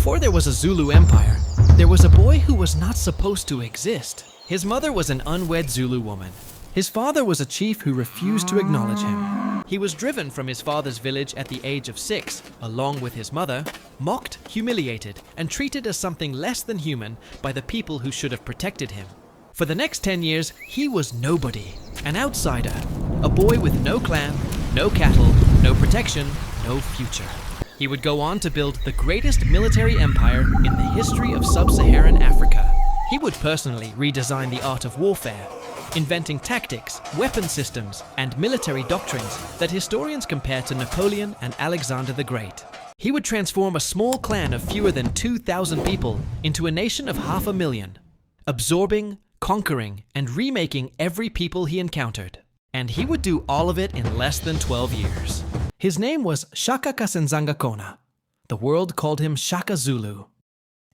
Before there was a Zulu empire, there was a boy who was not supposed to exist. His mother was an unwed Zulu woman. His father was a chief who refused to acknowledge him. He was driven from his father's village at the age of 6, along with his mother, mocked, humiliated, and treated as something less than human by the people who should have protected him. For the next 10 years, he was nobody, an outsider, a boy with no clan, no cattle, no protection, no future. He would go on to build the greatest military empire in the history of sub-Saharan Africa. He would personally redesign the art of warfare, inventing tactics, weapon systems, and military doctrines that historians compare to Napoleon and Alexander the Great. He would transform a small clan of fewer than 2,000 people into a nation of 500,000, absorbing, conquering, and remaking every people he encountered. And he would do all of it in less than 12 years. His name was Shaka kaSenzangakhona. The world called him Shaka Zulu.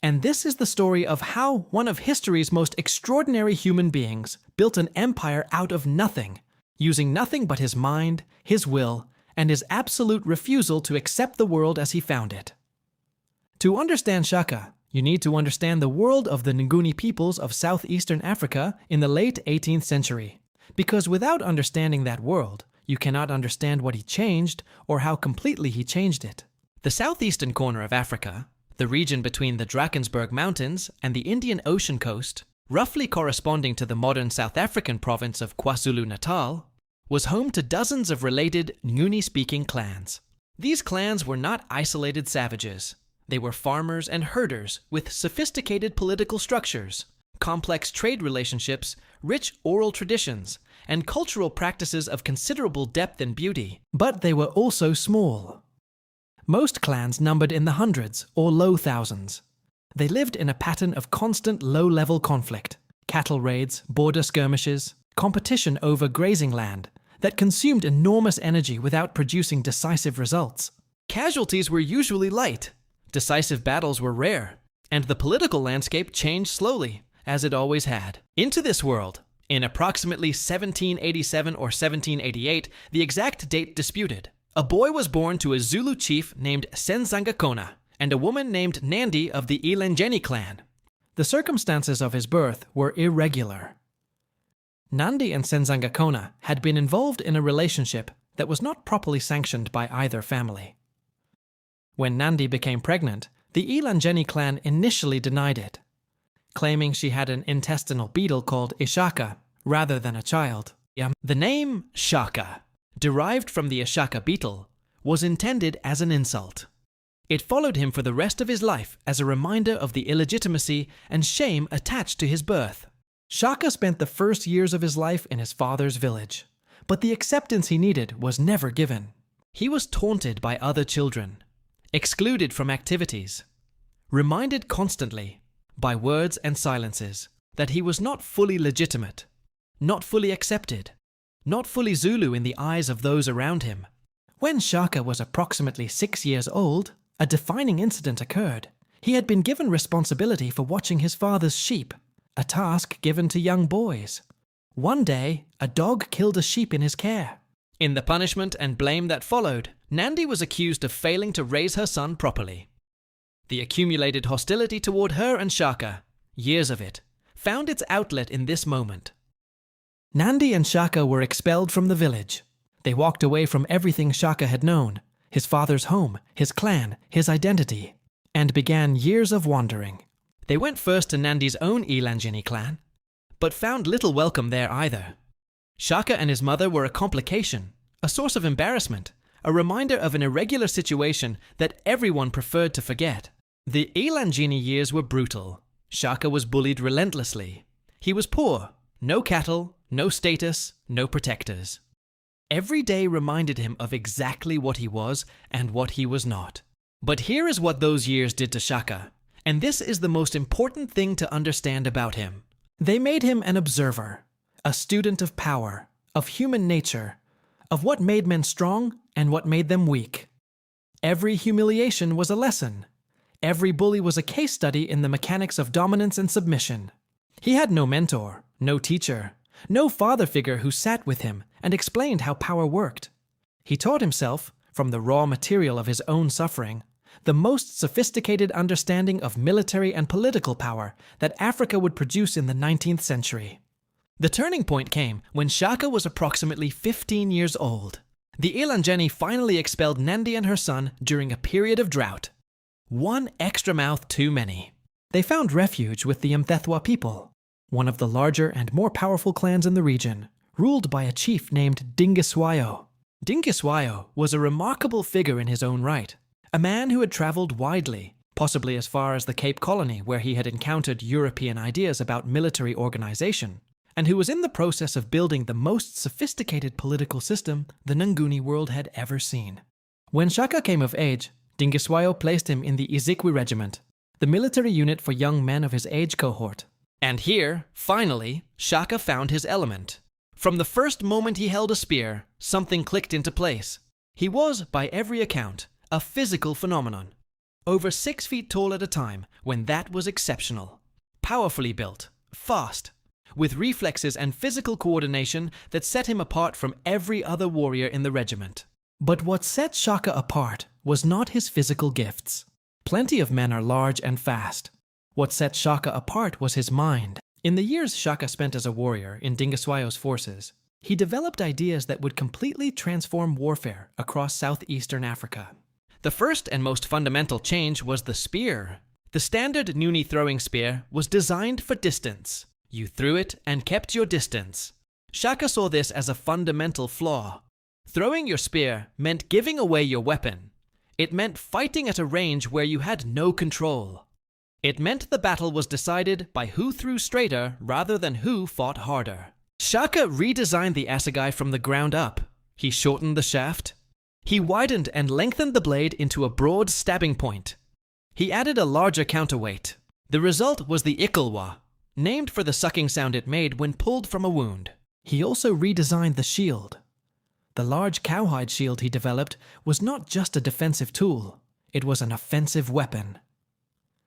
And this is the story of how one of history's most extraordinary human beings built an empire out of nothing, using nothing but his mind, his will, and his absolute refusal to accept the world as he found it. To understand Shaka, you need to understand the world of the Nguni peoples of southeastern Africa in the late 18th century, because without understanding that world, you cannot understand what he changed or how completely he changed it. The southeastern corner of Africa, the region between the Drakensberg Mountains and the Indian Ocean coast, roughly corresponding to the modern South African province of KwaZulu-Natal, was home to dozens of related Nguni-speaking clans. These clans were not isolated savages. They were farmers and herders with sophisticated political structures, complex trade relationships, rich oral traditions, and cultural practices of considerable depth and beauty. But they were also small. Most clans numbered in the hundreds or low thousands. They lived in a pattern of constant low-level conflict, cattle raids, border skirmishes, competition over grazing land that consumed enormous energy without producing decisive results. Casualties were usually light, decisive battles were rare, and the political landscape changed slowly, as it always had. Into this world, in approximately 1787 or 1788, the exact date disputed, a boy was born to a Zulu chief named kaSenzangakhona and a woman named Nandi of the Elanjeni clan. The circumstances of his birth were irregular. Nandi and kaSenzangakhona had been involved in a relationship that was not properly sanctioned by either family. When Nandi became pregnant, the Elanjeni clan initially denied it, claiming she had an intestinal beetle called Ishaka rather than a child. The name Shaka, derived from the Ishaka beetle, was intended as an insult. It followed him for the rest of his life as a reminder of the illegitimacy and shame attached to his birth. Shaka spent the first years of his life in his father's village, but the acceptance he needed was never given. He was taunted by other children, excluded from activities, reminded constantly, by words and silences, that he was not fully legitimate, not fully accepted, not fully Zulu in the eyes of those around him. When Shaka was approximately 6 years old, a defining incident occurred. He had been given responsibility for watching his father's sheep, a task given to young boys. One day, a dog killed a sheep in his care. In the punishment and blame that followed, Nandi was accused of failing to raise her son properly. The accumulated hostility toward her and Shaka, years of it, found its outlet in this moment. Nandi and Shaka were expelled from the village. They walked away from everything Shaka had known, his father's home, his clan, his identity, and began years of wandering. They went first to Nandi's own Elanjeni clan, but found little welcome there either. Shaka and his mother were a complication, a source of embarrassment, a reminder of an irregular situation that everyone preferred to forget. The Elanjeni years were brutal. Shaka was bullied relentlessly. He was poor, no cattle, no status, no protectors. Every day reminded him of exactly what he was and what he was not. But here is what those years did to Shaka, and this is the most important thing to understand about him. They made him an observer, a student of power, of human nature, of what made men strong and what made them weak. Every humiliation was a lesson. Every bully was a case study in the mechanics of dominance and submission. He had no mentor, no teacher, no father figure who sat with him and explained how power worked. He taught himself, from the raw material of his own suffering, the most sophisticated understanding of military and political power that Africa would produce in the 19th century. The turning point came when Shaka was approximately 15 years old. The Ilanjeni finally expelled Nandi and her son during a period of drought. One extra mouth too many. They found refuge with the Mthethwa people, one of the larger and more powerful clans in the region, ruled by a chief named Dingiswayo. Dingiswayo was a remarkable figure in his own right, a man who had traveled widely, possibly as far as the Cape Colony where he had encountered European ideas about military organization, and who was in the process of building the most sophisticated political system the Nguni world had ever seen. When Shaka came of age, Dingiswayo placed him in the Izikwi regiment, the military unit for young men of his age cohort. And here, finally, Shaka found his element. From the first moment he held a spear, something clicked into place. He was, by every account, a physical phenomenon. Over 6 feet tall at a time, when that was exceptional. Powerfully built, fast, with reflexes and physical coordination that set him apart from every other warrior in the regiment. But what set Shaka apart was not his physical gifts. Plenty of men are large and fast. What set Shaka apart was his mind. In the years Shaka spent as a warrior in Dingiswayo's forces, he developed ideas that would completely transform warfare across southeastern Africa. The first and most fundamental change was the spear. The standard Nguni throwing spear was designed for distance. You threw it and kept your distance. Shaka saw this as a fundamental flaw. Throwing your spear meant giving away your weapon. It meant fighting at a range where you had no control. It meant the battle was decided by who threw straighter rather than who fought harder. Shaka redesigned the assegai from the ground up. He shortened the shaft. He widened and lengthened the blade into a broad stabbing point. He added a larger counterweight. The result was the Iklwa, named for the sucking sound it made when pulled from a wound. He also redesigned the shield. The large cowhide shield he developed was not just a defensive tool, it was an offensive weapon.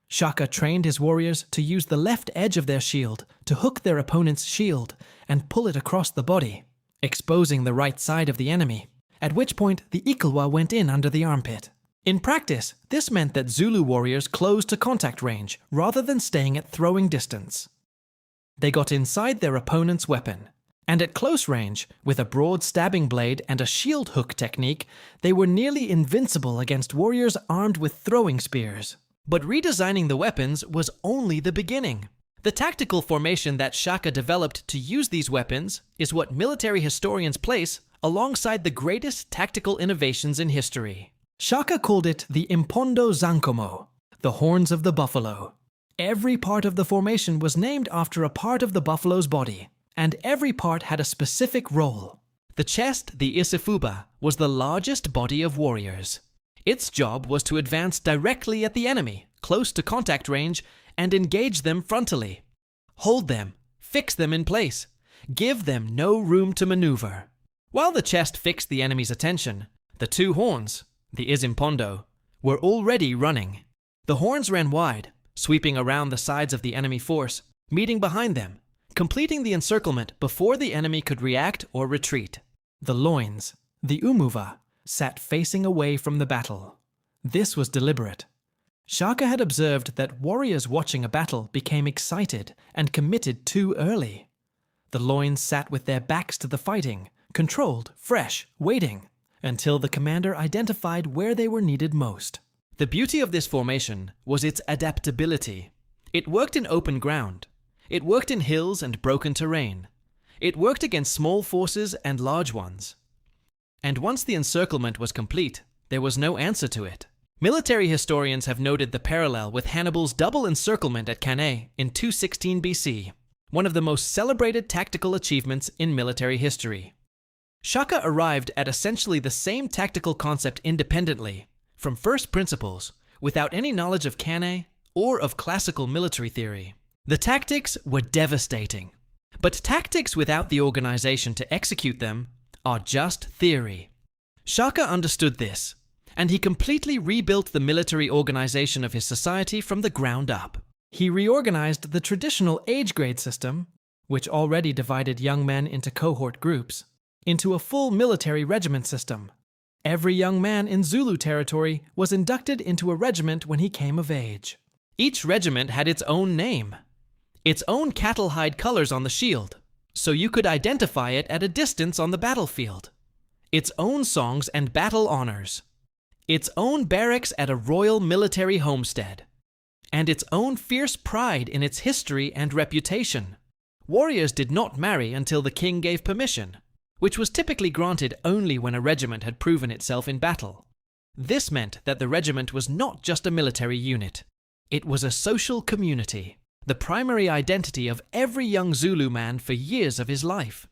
Shaka trained his warriors to use the left edge of their shield to hook their opponent's shield and pull it across the body, exposing the right side of the enemy, at which point the Iklwa went in under the armpit. In practice, this meant that Zulu warriors closed to contact range rather than staying at throwing distance. They got inside their opponent's weapon, and at close range, with a broad stabbing blade and a shield hook technique, they were nearly invincible against warriors armed with throwing spears. But redesigning the weapons was only the beginning. The tactical formation that Shaka developed to use these weapons is what military historians place alongside the greatest tactical innovations in history. Shaka called it the Impondo Zankomo, the horns of the buffalo. Every part of the formation was named after a part of the buffalo's body, and every part had a specific role. The chest, the isifuba, was the largest body of warriors. Its job was to advance directly at the enemy, close to contact range, and engage them frontally. Hold them, fix them in place, give them no room to maneuver. While the chest fixed the enemy's attention, the two horns, the Impondo, were already running. The horns ran wide, sweeping around the sides of the enemy force, meeting behind them, completing the encirclement before the enemy could react or retreat. The loins, the umuva, sat facing away from the battle. This was deliberate. Shaka had observed that warriors watching a battle became excited and committed too early. The loins sat with their backs to the fighting, controlled, fresh, waiting, until the commander identified where they were needed most. The beauty of this formation was its adaptability. It worked in open ground. It worked in hills and broken terrain. It worked against small forces and large ones. And once the encirclement was complete, there was no answer to it. Military historians have noted the parallel with Hannibal's double encirclement at Cannae in 216 BC, one of the most celebrated tactical achievements in military history. Shaka arrived at essentially the same tactical concept independently, from first principles, without any knowledge of Cannae or of classical military theory. The tactics were devastating, but tactics without the organization to execute them are just theory. Shaka understood this, and he completely rebuilt the military organization of his society from the ground up. He reorganized the traditional age grade system, which already divided young men into cohort groups, into a full military regiment system. Every young man in Zulu territory was inducted into a regiment when he came of age. Each regiment had its own name, its own cattle hide colors on the shield, so you could identify it at a distance on the battlefield, its own songs and battle honors, its own barracks at a royal military homestead, and its own fierce pride in its history and reputation. Warriors did not marry until the king gave permission, which was typically granted only when a regiment had proven itself in battle. This meant that the regiment was not just a military unit. It was a social community, the primary identity of every young Zulu man for years of his life.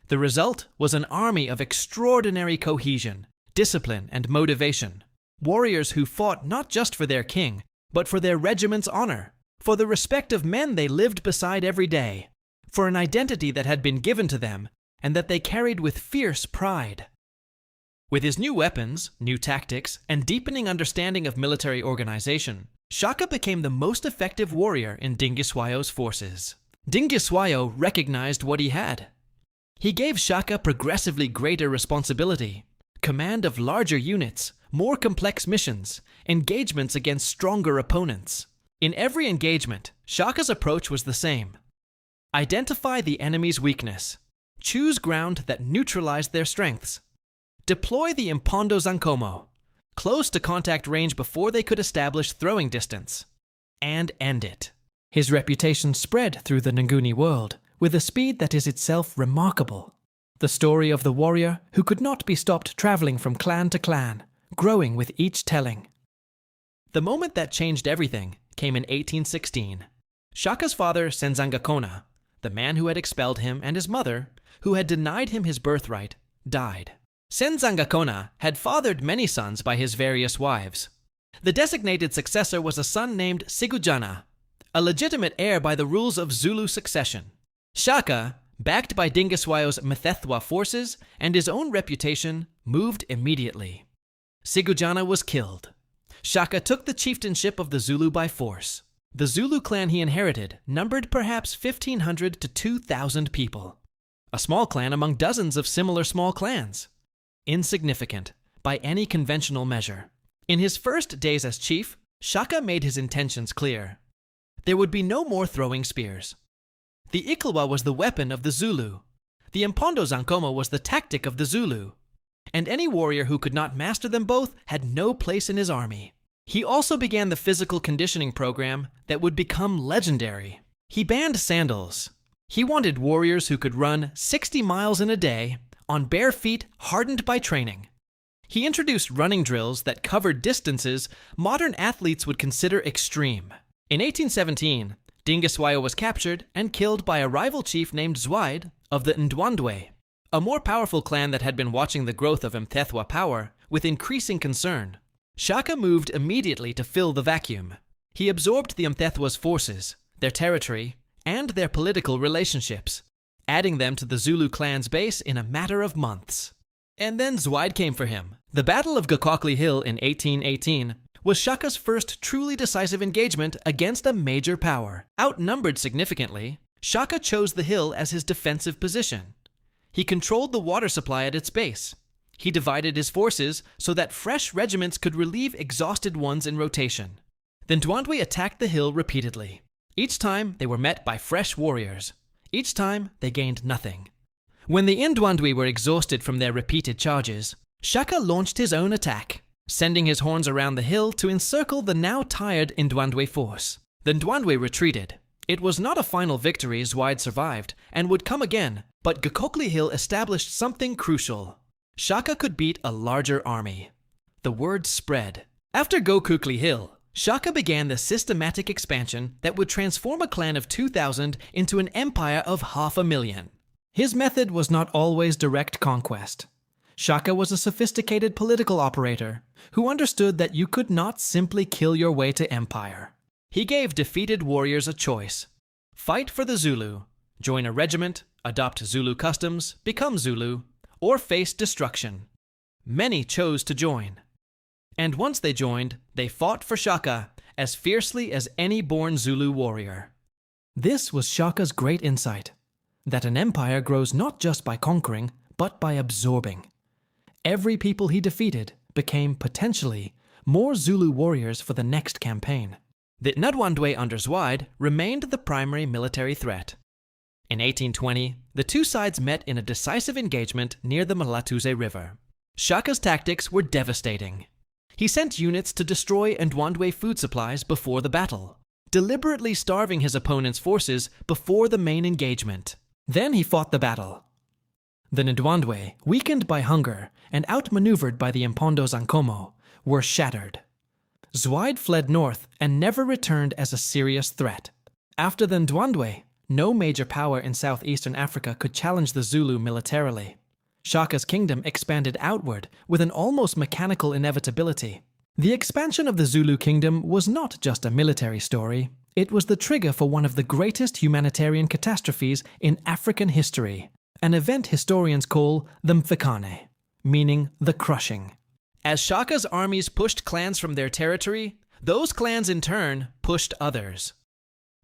The result was an army of extraordinary cohesion, discipline, and motivation. Warriors who fought not just for their king, but for their regiment's honor, for the respect of men they lived beside every day, for an identity that had been given to them and that they carried with fierce pride. With his new weapons, new tactics, and deepening understanding of military organization, Shaka became the most effective warrior in Dingiswayo's forces. Dingiswayo recognized what he had. He gave Shaka progressively greater responsibility, command of larger units, more complex missions, engagements against stronger opponents. In every engagement, Shaka's approach was the same. Identify the enemy's weakness. Choose ground that neutralized their strengths. Deploy the Impondo Zankomo, close to contact range before they could establish throwing distance. And end it. His reputation spread through the Nguni world with a speed that is itself remarkable. The story of the warrior who could not be stopped traveling from clan to clan, growing with each telling. The moment that changed everything came in 1816. Shaka's father, kaSenzangakhona, the man who had expelled him, and his mother, who had denied him his birthright, died. kaSenzangakhona had fathered many sons by his various wives. The designated successor was a son named Sigujana, a legitimate heir by the rules of Zulu succession. Shaka, backed by Dingiswayo's Mthethwa forces and his own reputation, moved immediately. Sigujana was killed. Shaka took the chieftainship of the Zulu by force. The Zulu clan he inherited numbered perhaps 1,500 to 2,000 people. A small clan among dozens of similar small clans. Insignificant by any conventional measure. In his first days as chief, Shaka made his intentions clear. There would be no more throwing spears. The Iklwa was the weapon of the Zulu. The Impondo Zankomo was the tactic of the Zulu. And any warrior who could not master them both had no place in his army. He also began the physical conditioning program that would become legendary. He banned sandals. He wanted warriors who could run 60 miles in a day on bare feet hardened by training. He introduced running drills that covered distances modern athletes would consider extreme. In 1817, Dingiswayo was captured and killed by a rival chief named Zwaid of the Ndwandwe, a more powerful clan that had been watching the growth of Mthethwa power with increasing concern. Shaka moved immediately to fill the vacuum. He absorbed the Mthethwa's forces, their territory, and their political relationships, adding them to the Zulu clan's base in a matter of months. And then Zwaid came for him. The Battle of Gqokli Hill in 1818 was Shaka's first truly decisive engagement against a major power. Outnumbered significantly, Shaka chose the hill as his defensive position. He controlled the water supply at its base. He divided his forces so that fresh regiments could relieve exhausted ones in rotation. The Ndwandwe attacked the hill repeatedly. Each time they were met by fresh warriors. Each time they gained nothing. When the Ndwandwe were exhausted from their repeated charges, Shaka launched his own attack, sending his horns around the hill to encircle the now tired Ndwandwe force. The Ndwandwe retreated. It was not a final victory. Zwaid survived and would come again, but Gqokli Hill established something crucial. Shaka could beat a larger army. The word spread. After Gqokli Hill, Shaka began the systematic expansion that would transform a clan of 2,000 into an empire of 500,000. His method was not always direct conquest. Shaka was a sophisticated political operator who understood that you could not simply kill your way to empire. He gave defeated warriors a choice. Fight for the Zulu, join a regiment, adopt Zulu customs, become Zulu, or face destruction. Many chose to join. And once they joined, they fought for Shaka as fiercely as any born Zulu warrior. This was Shaka's great insight, that an empire grows not just by conquering, but by absorbing. Every people he defeated became, potentially, more Zulu warriors for the next campaign. The Ndwandwe under Zwayd remained the primary military threat. In 1820, the two sides met in a decisive engagement near the Malatuze River. Shaka's tactics were devastating. He sent units to destroy Ndwandwe food supplies before the battle, deliberately starving his opponent's forces before the main engagement. Then he fought the battle. The Ndwandwe, weakened by hunger and outmaneuvered by the Impondo Zankomo, were shattered. Zwayd fled north and never returned as a serious threat. After the Ndwandwe, no major power in southeastern Africa could challenge the Zulu militarily. Shaka's kingdom expanded outward with an almost mechanical inevitability. The expansion of the Zulu kingdom was not just a military story, it was the trigger for one of the greatest humanitarian catastrophes in African history, an event historians call the Mfecane, meaning the crushing. As Shaka's armies pushed clans from their territory, those clans in turn pushed others.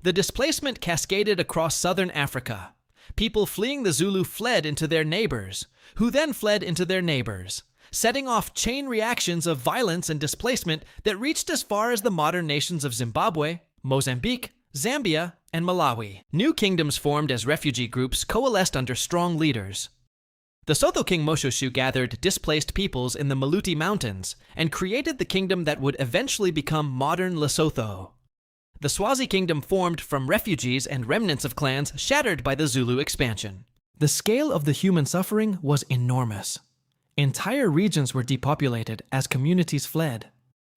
The displacement cascaded across southern Africa. People fleeing the Zulu fled into their neighbors, who then fled into their neighbors, setting off chain reactions of violence and displacement that reached as far as the modern nations of Zimbabwe, Mozambique, Zambia, and Malawi. New kingdoms formed as refugee groups coalesced under strong leaders. The Sotho king Moshoshu gathered displaced peoples in the Maluti Mountains and created the kingdom that would eventually become modern Lesotho. The Swazi kingdom formed from refugees and remnants of clans shattered by the Zulu expansion. The scale of the human suffering was enormous. Entire regions were depopulated as communities fled.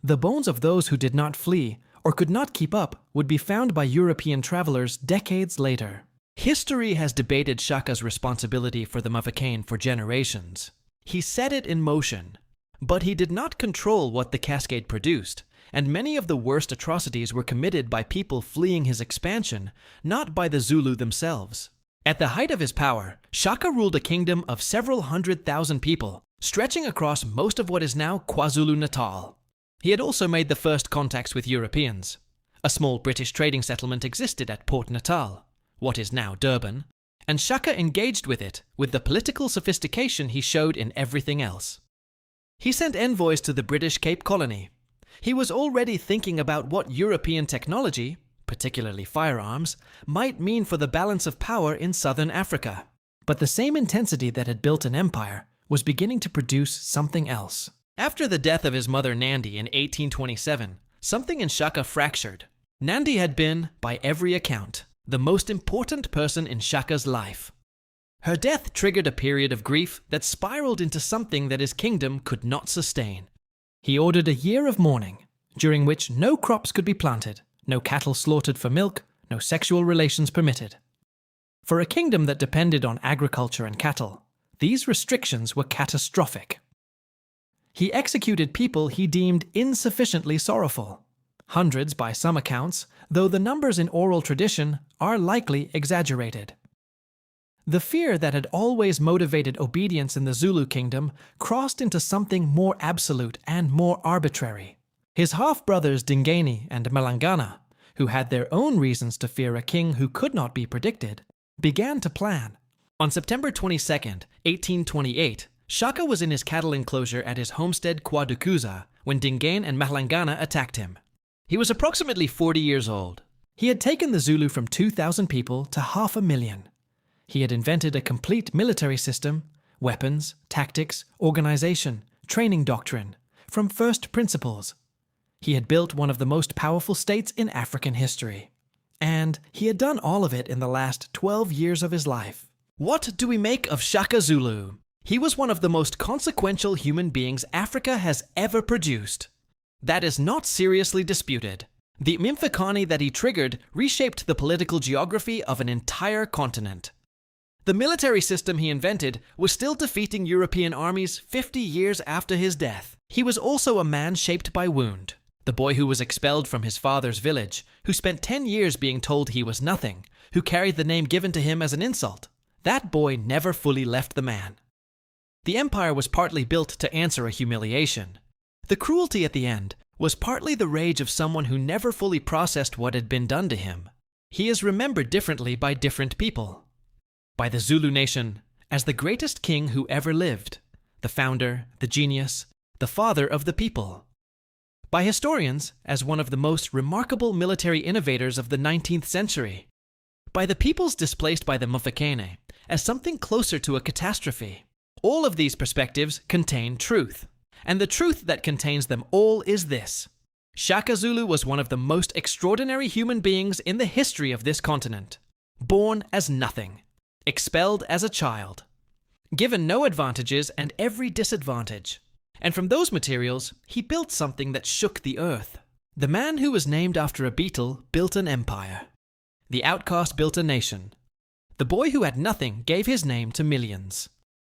The bones of those who did not flee or could not keep up would be found by European travelers decades later. History has debated Shaka's responsibility for the Mfecane for generations. He set it in motion, but he did not control what the cascade produced, and many of the worst atrocities were committed by people fleeing his expansion, not by the Zulu themselves. At the height of his power, Shaka ruled a kingdom of several 100,000 people, stretching across most of what is now KwaZulu-Natal. He had also made the first contacts with Europeans. A small British trading settlement existed at Port Natal, what is now Durban, and Shaka engaged with it with the political sophistication he showed in everything else. He sent envoys to the British Cape Colony. He was already thinking about what European technology, particularly firearms, might mean for the balance of power in southern Africa. But the same intensity that had built an empire was beginning to produce something else. After the death of his mother Nandi in 1827, something in Shaka fractured. Nandi had been, by every account, the most important person in Shaka's life. Her death triggered a period of grief that spiraled into something that his kingdom could not sustain. He ordered a year of mourning, during which no crops could be planted, no cattle slaughtered for milk, no sexual relations permitted. For a kingdom that depended on agriculture and cattle, these restrictions were catastrophic. He executed people he deemed insufficiently sorrowful. Hundreds by some accounts, though the numbers in oral tradition are likely exaggerated. The fear that had always motivated obedience in the Zulu kingdom crossed into something more absolute and more arbitrary. His half-brothers Dingiswayo and Malangana, who had their own reasons to fear a king who could not be predicted, began to plan. On September 22, 1828, Shaka was in his cattle enclosure at his homestead KwaDukuza when Dingiswayo and Malangana attacked him. He was approximately 40 years old. He had taken the Zulu from 2,000 people to 500,000. He had invented a complete military system, weapons, tactics, organization, training doctrine, from first principles. He had built one of the most powerful states in African history. And he had done all of it in the last 12 years of his life. What do we make of Shaka Zulu? He was one of the most consequential human beings Africa has ever produced. That is not seriously disputed. The Mfecane that he triggered reshaped the political geography of an entire continent. The military system he invented was still defeating European armies 50 years after his death. He was also a man shaped by wound. The boy who was expelled from his father's village, who spent 10 years being told he was nothing, who carried the name given to him as an insult. That boy never fully left the man. The empire was partly built to answer a humiliation. The cruelty at the end was partly the rage of someone who never fully processed what had been done to him. He is remembered differently by different people. By the Zulu nation, as the greatest king who ever lived. the founder, the genius, the father of the people. By historians as one of the most remarkable military innovators of the 19th century. By the peoples displaced by the Mfecane as something closer to a catastrophe. All of these perspectives contain truth. And the truth that contains them all is this. Shaka Zulu was one of the most extraordinary human beings in the history of this continent. Born as nothing. Expelled as a child. Given no advantages and every disadvantage. And from those materials, he built something that shook the earth. The man who was named after a beetle built an empire. The outcast built a nation. The boy who had nothing gave his name to millions.